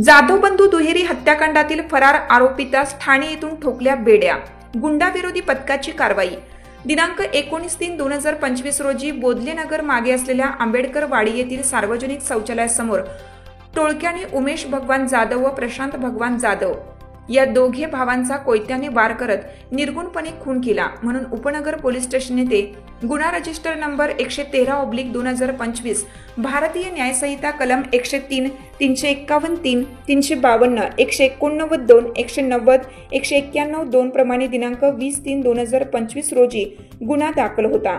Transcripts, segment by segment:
जाधव बंधू दुहेरी हत्याकांडातील फरार आरोपीतास ठाणे येथून ठोकल्या बेड्या. गुंडाविरोधी पथकाची कारवाई. दिनांक 19/3/2025 रोजी बोधलेनगर मागे असलेल्या आंबेडकर वाडी येथील सार्वजनिक शौचालयासमोर टोळक्याने उमेश भगवान जाधव व प्रशांत भगवान जाधव या दोघे भावांचा कोयत्याने वार करत निर्गुणपणे खून केला म्हणून उपनगर पोलीस स्टेशन येथे गुन्हा रजिस्टर नंबर 113/2025 भारतीय न्यायसंहिता कलम 103, 351, 352, 189, 190, 191 प्रमाणे दिनांक 20/3/2025 रोजी गुन्हा दाखल होता.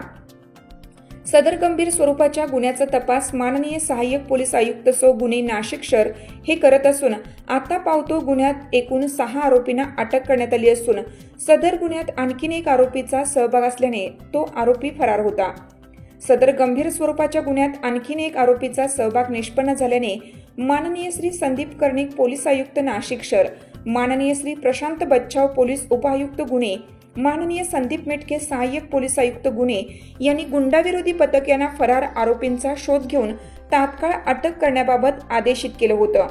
सदर गंभीर स्वरूपाच्या गुन्ह्याचा तपास माननीय सहाय्यक पोलीस आयुक्त सो गुन्हे नाशिक शहर हे करत असून आता पावतो गुन्ह्यात एकूण 6 आरोपींना अटक करण्यात आली असून सदर गुन्ह्यात आणखीन एक आरोपीचा सहभाग असल्याने तो आरोपी फरार होता. सदर गंभीर स्वरूपाच्या गुन्ह्यात आणखीन एक आरोपीचा सहभाग निष्पन्न झाल्याने माननीय श्री संदीप कर्णिक पोलीस आयुक्त नाशिक शहर, माननीय श्री प्रशांत बच्छाव पोलीस उपायुक्त गुन्हे, माननीय संदीप मेटके सहाय्यक पोलीस आयुक्त गुन्हे यांनी गुंडाविरोधी पथक यांना फरार आरोपींचा शोध घेऊन तात्काळ अटक करण्याबाबत आदेशित केलं होतं.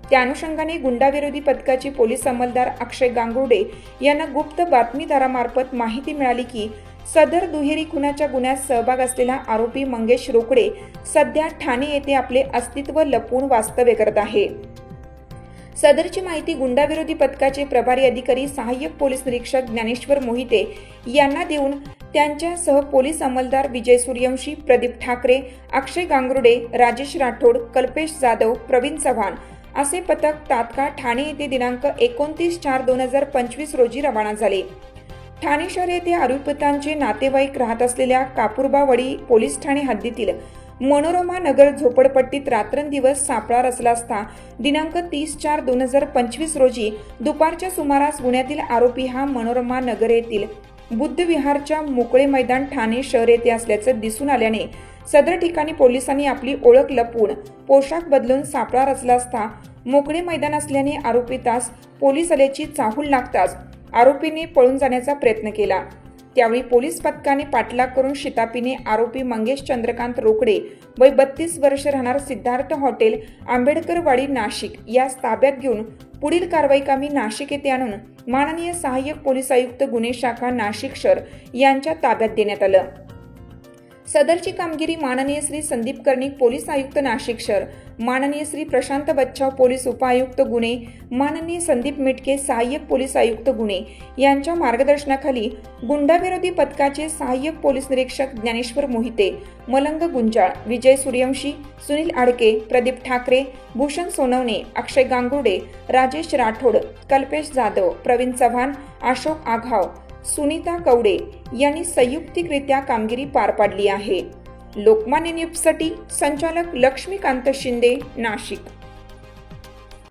त्या अनुषंगाने गुंडाविरोधी पथकाचे पोलीस अंमलदार अक्षय गांगुर्डे यांना गुप्त बातमीदारामार्फत माहिती मिळाली की सदर दुहेरी खुनाच्या गुन्ह्यात सहभाग असलेला आरोपी मंगेश रोकडे सध्या ठाणे येथे आपले अस्तित्व लपवून वास्तव्य करत आहे. सदरची माहिती गुंडाविरोधी पथकाचे प्रभारी अधिकारी सहाय्यक पोलीस निरीक्षक ज्ञानेश्वर मोहिते यांना देऊन त्यांच्यासह पोलीस अंमलदार विजय सूर्यवंशी, प्रदीप ठाकरे, अक्षय गांगुर्डे, राजेश राठोड, कल्पेश जाधव, प्रवीण चव्हाण असे पथक तात्काळ ठाणे येथे दिनांक 29/4/2025 रोजी रवाना झाले. ठाणे शहर येथे आरोपितांचे नातेवाईक राहत असलेल्या कापूरबावडी पोलीस ठाणे हद्दीतील मनोरमा नगर झोपडपट्टीत रात्रंदिवस सापळा रचला असता दिनांक 30/4/2025 रोजी दुपारच्या सुमारास गुन्ह्यातील आरोपी हा मनोरमा नगर येथील बुद्ध विहारच्या मोकळे मैदान ठाणे शहर येथे असल्याचं दिसून आल्याने सदर ठिकाणी पोलिसांनी आपली ओळख लपवून पोशाख बदलून सापळा रचला असता मोकळे मैदान असल्याने आरोपीतास पोलीस आल्याची चाहूल लागताच आरोपीने पळून जाण्याचा प्रयत्न केला. त्यावेळी पोलीस पथकाने पाठलाग करून शितापीने आरोपी मंगेश चंद्रकांत रोकडे वय 32 वर्ष राहणार सिद्धार्थ हॉटेल आंबेडकर वाडी नाशिक यास ताब्यात घेऊन पुढील कारवाई कामी नाशिक येथे आणून माननीय सहाय्यक पोलीस आयुक्त गुन्हे शाखा नाशिक शहर यांच्या ताब्यात देण्यात आलं. सदरची कामगिरी माननीय श्री संदीप कर्णिक पोलीस आयुक्त नाशिक शहर, माननीय श्री प्रशांत बच्छाव पोलीस उपायुक्त गुन्हे, माननीय संदीप मेटके सहाय्यक पोलीस आयुक्त गुन्हे यांच्या मार्गदर्शनाखाली गुंडाविरोधी पथकाचे सहाय्यक पोलीस निरीक्षक ज्ञानेश्वर मोहिते, मलंग गुंजाळ, विजय सूर्यवंशी, सुनील आडके, प्रदीप ठाकरे, भूषण सोनवणे, अक्षय गांगुर्डे, राजेश राठोड, कल्पेश जाधव, प्रवीण चव्हाण, अशोक आघाव, सुनीता कवडे यांनी संयुक्तिकरित्या कामगिरी पार पाडली आहे. लोकमान्य न्यूजसाठी संचालक लक्ष्मीकांत शिंदे, नाशिक.